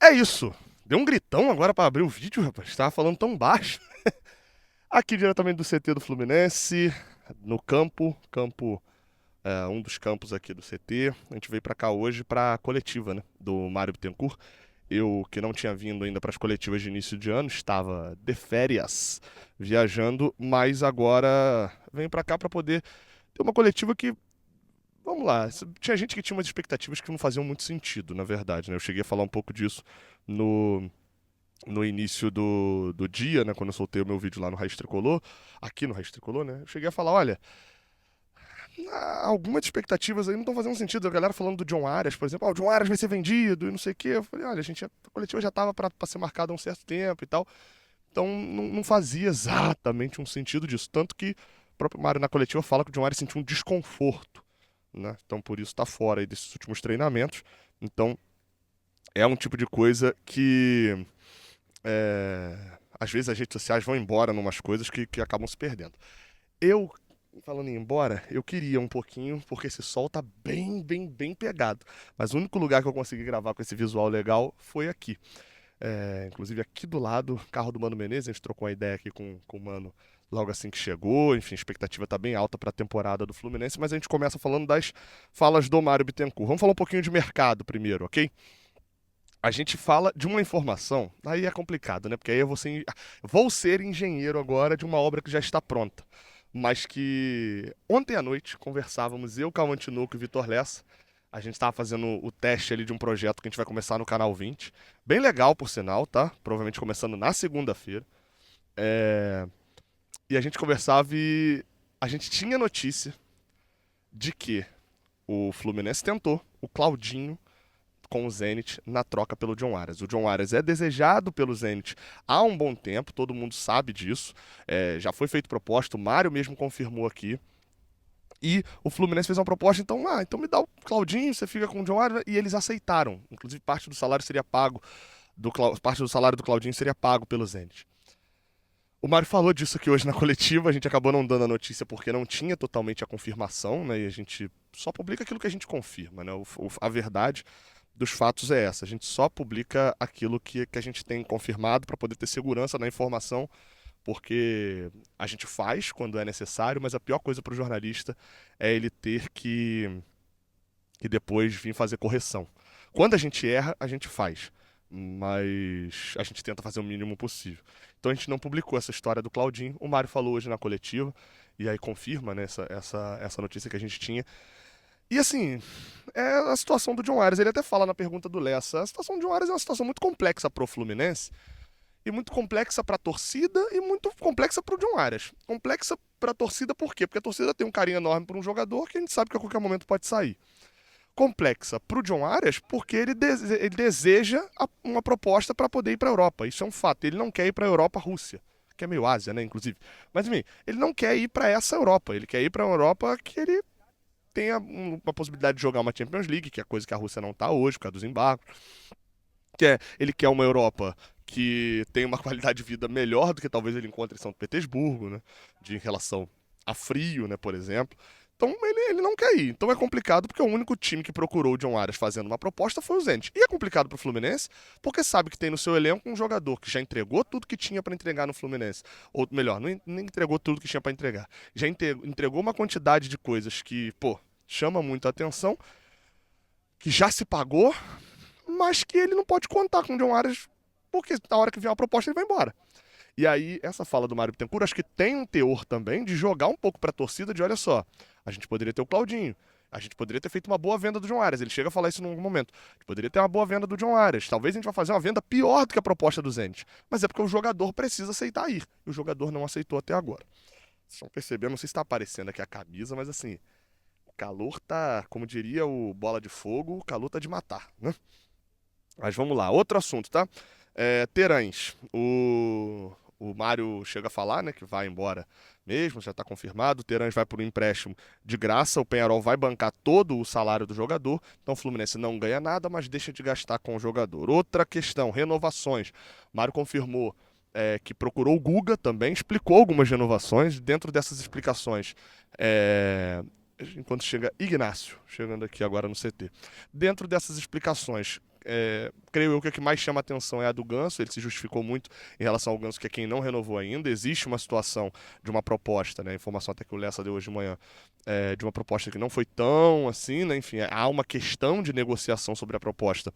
É isso. Deu um gritão agora pra abrir o vídeo, rapaz. Tava falando tão baixo. Aqui diretamente do CT do Fluminense, no campo, um dos campos aqui do CT. A gente veio pra cá hoje pra coletiva, né, do Mário Bittencourt. Eu, que não tinha vindo ainda para as coletivas de início de ano, estava de férias, viajando, mas agora venho pra cá pra poder ter uma coletiva que, vamos lá, tinha gente que tinha umas expectativas que não faziam muito sentido, na verdade, né? Eu cheguei a falar um pouco disso no no início do dia, né, quando eu soltei o meu vídeo lá no Raiz Tricolor, aqui no Raiz Tricolor, né, eu cheguei a falar, olha, algumas expectativas aí não estão fazendo sentido. A galera falando do John Arias, por exemplo, o John Arias vai ser vendido e não sei o quê. Eu falei, olha, a coletiva já estava para ser marcada há um certo tempo e tal, então não fazia exatamente um sentido disso. Tanto que o próprio Mário na coletiva fala que o John Arias sentiu um desconforto, né, então por isso está fora aí desses últimos treinamentos. Então é um tipo de coisa que é, às vezes as redes sociais vão embora numas coisas que acabam se perdendo. Eu, falando em ir embora, eu queria um pouquinho, porque esse sol tá bem pegado. Mas o único lugar que eu consegui gravar com esse visual legal foi aqui. Inclusive aqui do lado, carro do Mano Menezes, a gente trocou uma ideia aqui com o Mano logo assim que chegou. Enfim, a expectativa tá bem alta para a temporada do Fluminense, mas a gente começa falando das falas do Mário Bittencourt. Vamos falar um pouquinho de mercado primeiro, ok? A gente fala de uma informação, aí é complicado, né? Porque aí vou ser engenheiro agora de uma obra que já está pronta. Mas que ontem à noite conversávamos, eu, Cauã Tinoco e Vitor Lessa. A gente estava fazendo o teste ali de um projeto que a gente vai começar no Canal 20. Bem legal, por sinal, tá? Provavelmente começando na segunda-feira. É, E a gente conversava e a gente tinha notícia de que o Fluminense tentou, o Claudinho com o Zenit na troca pelo John Arias. O John Arias é desejado pelo Zenit há um bom tempo, todo mundo sabe disso. Já foi feito proposta, o Mário mesmo confirmou aqui. E o Fluminense fez uma proposta, então me dá o Claudinho, você fica com o John Arias. E eles aceitaram. Inclusive, parte do salário seria pago, parte do salário do Claudinho seria pago pelo Zenit. O Mário falou disso aqui hoje na coletiva, a gente acabou não dando a notícia porque não tinha totalmente a confirmação, né? E a gente só publica aquilo que a gente confirma, né? A verdade dos fatos é essa. A gente só publica aquilo que a gente tem confirmado para poder ter segurança na informação, porque a gente faz quando é necessário, mas a pior coisa para o jornalista é ele ter que depois vir fazer correção. Quando a gente erra, a gente faz, mas a gente tenta fazer o mínimo possível. Então a gente não publicou essa história do Claudinho. O Mário falou hoje na coletiva, e aí confirma, né, essa notícia que a gente tinha. E assim, é a situação do John Arias. Ele até fala na pergunta do Lessa: a situação do John Arias é uma situação muito complexa pro Fluminense, e muito complexa pra torcida, e muito complexa pro John Arias. Complexa pra torcida por quê? Porque a torcida tem um carinho enorme por um jogador que a gente sabe que a qualquer momento pode sair. Complexa pro John Arias porque ele deseja uma proposta para poder ir pra Europa. Isso é um fato. Ele não quer ir pra Europa, Rússia, que é meio Ásia, né, inclusive. Mas enfim, ele não quer ir pra essa Europa. Ele quer ir pra uma Europa que ele tenha uma possibilidade de jogar uma Champions League, que é coisa que a Rússia não está hoje, por causa dos embargos. Ele quer uma Europa que tem uma qualidade de vida melhor do que talvez ele encontre em São Petersburgo, né? De em relação a frio, né, por exemplo. Então ele não quer ir. Então é complicado porque o único time que procurou o John Arias fazendo uma proposta foi o Zenit. E é complicado pro Fluminense porque sabe que tem no seu elenco um jogador que já entregou tudo que tinha para entregar no Fluminense. Ou melhor, não entregou tudo que tinha para entregar. Já entregou uma quantidade de coisas que, pô, chama muito a atenção, que já se pagou, mas que ele não pode contar com o John Arias porque na hora que vier uma proposta ele vai embora. E aí, essa fala do Mário Bittencourt, acho que tem um teor também de jogar um pouco pra torcida de, olha só, a gente poderia ter o Claudinho, a gente poderia ter feito uma boa venda do John Arias. Ele chega a falar isso num momento. A gente poderia ter uma boa venda do John Arias. Talvez a gente vá fazer uma venda pior do que a proposta do Zenit. Mas é porque o jogador precisa aceitar ir. E o jogador não aceitou até agora. Vocês estão percebendo, não sei se está aparecendo aqui a camisa, mas assim, o calor tá, como diria o Bola de Fogo, o calor tá de matar, né? Mas vamos lá, outro assunto, tá? Terãs. O Mário chega a falar, né, que vai embora mesmo, já está confirmado. O Terãs vai por um empréstimo de graça. O Penharol vai bancar todo o salário do jogador. Então o Fluminense não ganha nada, mas deixa de gastar com o jogador. Outra questão, renovações. O Mário confirmou que procurou o Guga também, explicou algumas renovações. Dentro dessas explicações, enquanto chega Ignácio, chegando aqui agora no CT. Dentro dessas explicações, creio eu que a que mais chama atenção é a do Ganso. Ele se justificou muito em relação ao Ganso, que é quem não renovou ainda. Existe uma situação de uma proposta, né, informação até que o Lessa deu hoje de manhã, de uma proposta que não foi tão assim, né, enfim, há uma questão de negociação sobre a proposta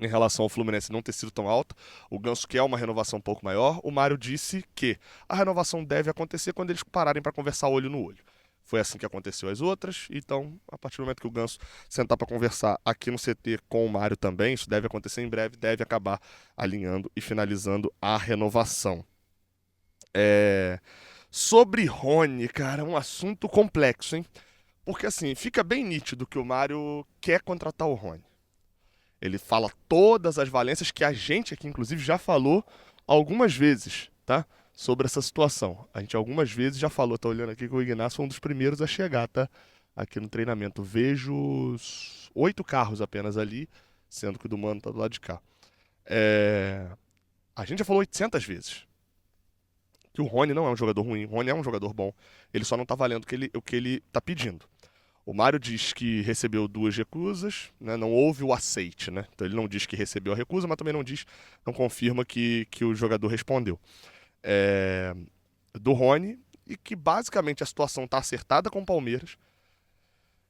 em relação ao Fluminense não ter sido tão alta. O Ganso quer uma renovação um pouco maior. O Mário disse que a renovação deve acontecer quando eles pararem para conversar olho no olho. Foi assim que aconteceu as outras, então, a partir do momento que o Ganso sentar para conversar aqui no CT com o Mário também, isso deve acontecer em breve, deve acabar alinhando e finalizando a renovação. Sobre Rony, cara, um assunto complexo, hein? Porque, assim, fica bem nítido que o Mário quer contratar o Rony. Ele fala todas as valências que a gente aqui, inclusive, já falou algumas vezes, tá? Sobre essa situação. A gente algumas vezes já falou, tá olhando aqui que o Ignacio foi um dos primeiros a chegar, tá? Aqui no treinamento. Vejo 8 carros apenas ali, sendo que o do Mano tá do lado de cá. A gente já falou 800 vezes que o Rony não é um jogador ruim, o Rony é um jogador bom. Ele só não tá valendo o que ele tá pedindo. O Mário diz que recebeu 2 recusas, né? Não houve o aceite, né? Então ele não diz que recebeu a recusa, mas também não confirma que o jogador respondeu. Do Rony, e que basicamente a situação está acertada com o Palmeiras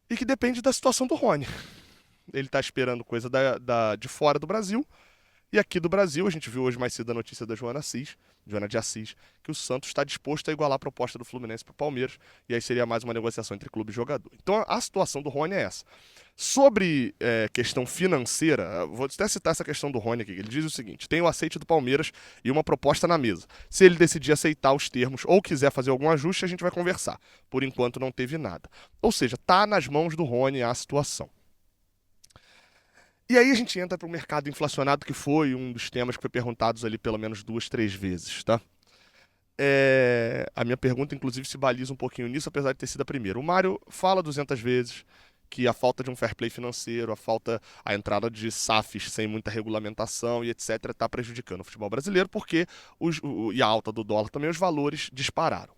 e que depende da situação do Rony. Ele está esperando coisa de fora do Brasil. E aqui do Brasil, a gente viu hoje mais cedo a notícia da Joana de Assis, que o Santos está disposto a igualar a proposta do Fluminense para o Palmeiras, e aí seria mais uma negociação entre clube e jogador. Então a situação do Rony é essa. Sobre questão financeira, vou até citar essa questão do Rony aqui. Ele diz o seguinte: tem o aceite do Palmeiras e uma proposta na mesa. Se ele decidir aceitar os termos ou quiser fazer algum ajuste, a gente vai conversar. Por enquanto não teve nada. Ou seja, tá nas mãos do Rony a situação. E aí a gente entra para o mercado inflacionado, que foi um dos temas que foi perguntados ali pelo menos 2, 3 vezes, tá? A minha pergunta, inclusive, se baliza um pouquinho nisso, apesar de ter sido a primeira. O Mário fala 200 vezes que a falta de um fair play financeiro, a entrada de SAFs sem muita regulamentação e etc. está prejudicando o futebol brasileiro, porque e a alta do dólar também, os valores dispararam.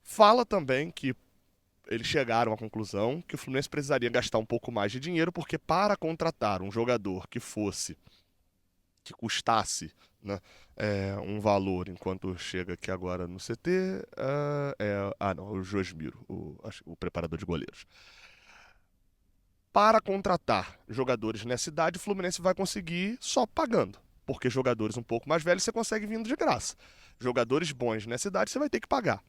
Fala também que eles chegaram à conclusão que o Fluminense precisaria gastar um pouco mais de dinheiro, porque para contratar um jogador que custasse, né, um valor, enquanto chega aqui agora no CT, o Josmiro, o preparador de goleiros. Para contratar jogadores nessa idade, o Fluminense vai conseguir só pagando, porque jogadores um pouco mais velhos você consegue vindo de graça. Jogadores bons nessa idade você vai ter que pagar.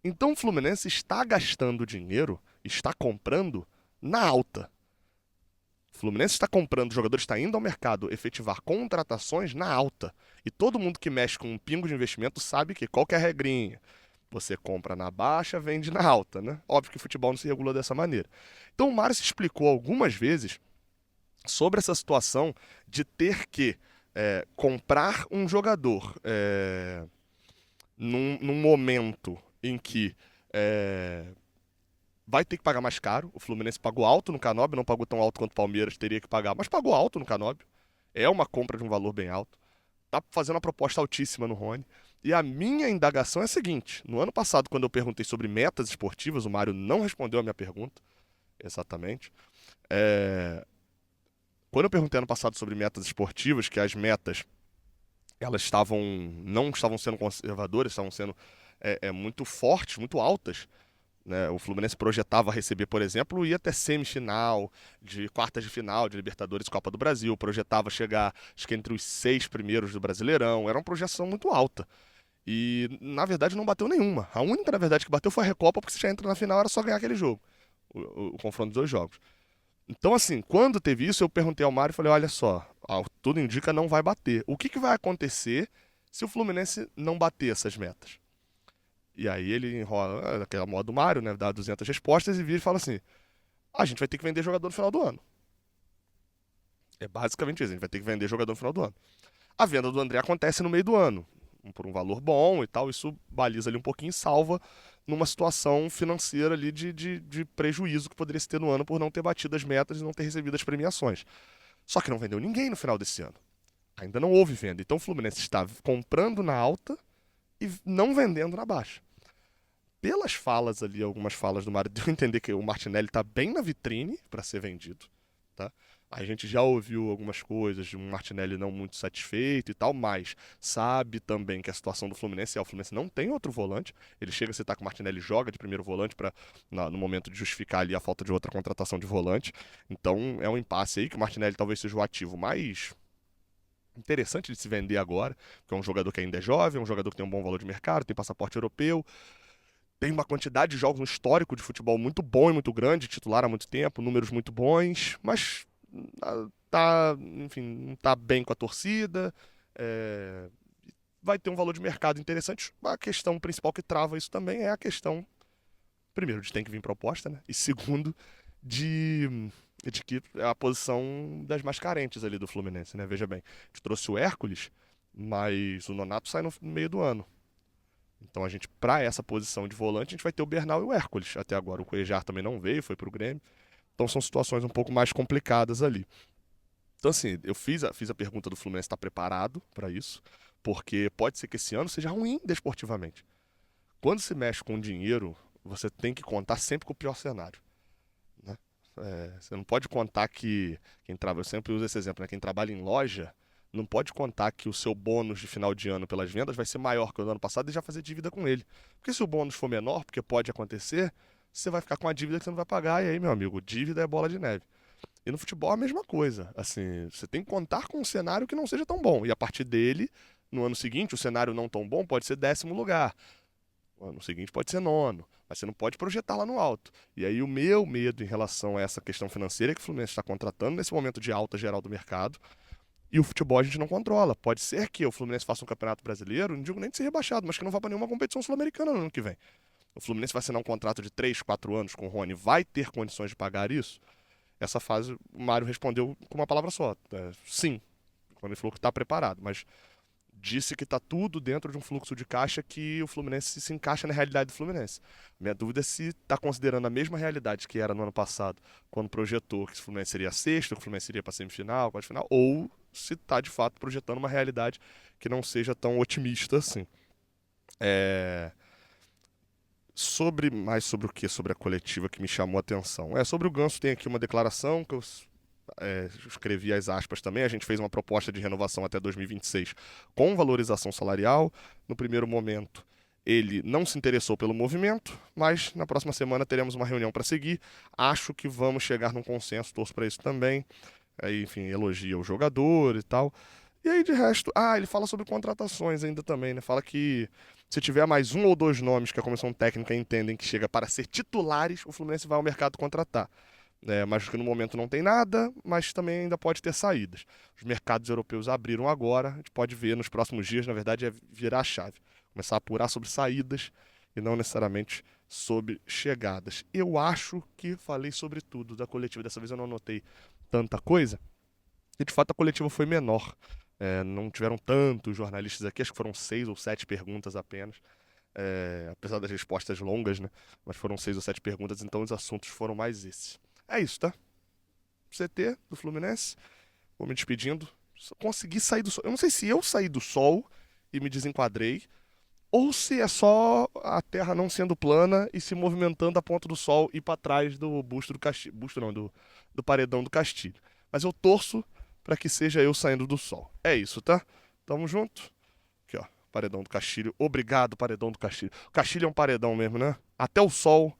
Então o Fluminense está gastando dinheiro, está comprando na alta. O Fluminense está comprando jogadores, está indo ao mercado efetivar contratações na alta. E todo mundo que mexe com um pingo de investimento sabe que qual que é a regrinha? Você compra na baixa, vende na alta, né? Óbvio que o futebol não se regula dessa maneira. Então o Mário se explicou algumas vezes sobre essa situação de ter que comprar um jogador num momento em que vai ter que pagar mais caro. O Fluminense pagou alto no Canóbio, não pagou tão alto quanto o Palmeiras teria que pagar, mas pagou alto no Canóbio. É uma compra de um valor bem alto. Tá fazendo uma proposta altíssima no Rony. E a minha indagação é a seguinte: no ano passado, quando eu perguntei sobre metas esportivas, o Mário não respondeu a minha pergunta, exatamente. Quando eu perguntei ano passado sobre metas esportivas, que as metas elas não estavam sendo conservadoras, estavam sendo muito fortes, muito altas, né? O Fluminense projetava receber, por exemplo, ir até semifinal, de quartas de final de Libertadores e Copa do Brasil, projetava chegar, acho que entre os 6 primeiros do Brasileirão, era uma projeção muito alta. E, na verdade, não bateu nenhuma. A única, na verdade, que bateu foi a Recopa, porque você já entra na final, era só ganhar aquele jogo, o confronto dos 2 jogos. Então, assim, quando teve isso, eu perguntei ao Mário e falei: olha só, tudo indica não vai bater. O que vai acontecer se o Fluminense não bater essas metas? E aí ele enrola, aquela moda do Mário, né? Dá 200 respostas e vira e fala assim: a gente vai ter que vender jogador no final do ano. É basicamente isso, a gente vai ter que vender jogador no final do ano. A venda do André acontece no meio do ano, por um valor bom e tal, isso baliza ali um pouquinho e salva numa situação financeira ali de prejuízo que poderia se ter no ano por não ter batido as metas e não ter recebido as premiações. Só que não vendeu ninguém no final desse ano. Ainda não houve venda. Então o Fluminense está comprando na alta e não vendendo na baixa. Pelas falas ali, algumas falas do Mário, deu a entender que o Martinelli está bem na vitrine para ser vendido. Tá? A gente já ouviu algumas coisas de um Martinelli não muito satisfeito e tal, mas sabe também que a situação do Fluminense é o Fluminense não tem outro volante. Ele chega a citar que o Martinelli joga de primeiro volante para no momento de justificar ali a falta de outra contratação de volante. Então é um impasse aí que o Martinelli talvez seja o ativo mais interessante de se vender agora, porque é um jogador que ainda é jovem, é um jogador que tem um bom valor de mercado, tem passaporte europeu, tem uma quantidade de jogos no histórico de futebol muito bom e muito grande, titular há muito tempo, números muito bons, mas tá, enfim, não tá bem com a torcida, é, vai ter um valor de mercado interessante. A questão principal que trava isso também é a questão, primeiro, de tem que vir proposta, né? E segundo, de que é a posição das mais carentes ali do Fluminense, né? Veja bem, a gente trouxe o Hércules, mas o Nonato sai no meio do ano. Então a gente, para essa posição de volante, a gente vai ter o Bernal e o Hércules. Até agora o Cuejar também não veio, foi pro Grêmio. Então são situações um pouco mais complicadas ali. Então assim, eu fiz a pergunta do Fluminense estar preparado para isso, porque pode ser que esse ano seja ruim desportivamente. Quando se mexe com dinheiro, você tem que contar sempre com o pior cenário, né? Você não pode contar que eu sempre uso esse exemplo, né? Quem trabalha em loja não pode contar que o seu bônus de final de ano pelas vendas vai ser maior que o do ano passado e já fazer dívida com ele. Porque se o bônus for menor, porque pode acontecer, você vai ficar com a dívida que você não vai pagar, e aí, meu amigo, dívida é bola de neve. E no futebol a mesma coisa. Assim, você tem que contar com um cenário que não seja tão bom. E a partir dele, no ano seguinte, o cenário não tão bom pode ser 10º lugar. No ano seguinte pode ser nono. Mas você não pode projetar lá no alto. E aí o meu medo em relação a essa questão financeira é que o Fluminense está contratando nesse momento de alta geral do mercado. E o futebol a gente não controla. Pode ser que o Fluminense faça um campeonato brasileiro, não digo nem de ser rebaixado, mas que não vá para nenhuma competição sul-americana no ano que vem. O Fluminense vai assinar um contrato de 3, 4 anos com o Rony, vai ter condições de pagar isso? Essa fase, o Mário respondeu com uma palavra só: sim, quando ele falou que está preparado, mas disse que está tudo dentro de um fluxo de caixa que o Fluminense se encaixa na realidade do Fluminense. Minha dúvida é se está considerando a mesma realidade que era no ano passado, quando projetou que o Fluminense seria sexto, que o Fluminense iria para semifinal, quarta final, ou se está de fato projetando uma realidade que não seja tão otimista assim. Mais sobre o que? Sobre a coletiva que me chamou a atenção. Sobre o Ganso tem aqui uma declaração que eu escrevi as aspas também. A gente fez uma proposta de renovação até 2026 com valorização salarial. No primeiro momento, ele não se interessou pelo movimento, mas na próxima semana teremos uma reunião para seguir. Acho que vamos chegar num consenso, torço para isso também. Aí, enfim, elogia o jogador e tal. E aí, de resto, ele fala sobre contratações ainda também, né? Fala que se tiver mais um ou dois nomes que a comissão técnica entendem que chega para ser titulares, o Fluminense vai ao mercado contratar. Mas que no momento não tem nada, mas também ainda pode ter saídas. Os mercados europeus abriram agora, a gente pode ver nos próximos dias, na verdade, é virar a chave. Começar a apurar sobre saídas e não necessariamente sobre chegadas. Eu acho que falei sobre tudo da coletiva, dessa vez eu não anotei tanta coisa, e de fato a coletiva foi menor. Não tiveram tantos jornalistas aqui, acho que foram 6 ou 7 perguntas apenas. Apesar das respostas longas, né? Mas foram 6 ou 7 perguntas, então os assuntos foram mais esses. É isso, tá? CT do Fluminense. Vou me despedindo. Consegui sair do sol. Eu não sei se eu saí do sol e me desenquadrei, ou se é só a Terra não sendo plana e se movimentando a ponta do sol e para trás do busto do Castilho. Busto não, do paredão do Castilho. Mas eu torço para que seja eu saindo do sol. É isso, tá? Tamo junto. Aqui, ó. Paredão do Castilho. Obrigado, paredão do Castilho. O Castilho é um paredão mesmo, né? Até o sol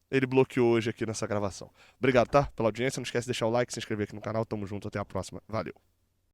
ele bloqueou hoje aqui nessa gravação. Obrigado, tá? Pela audiência. Não esquece de deixar o like, se inscrever aqui no canal. Tamo junto. Até a próxima. Valeu.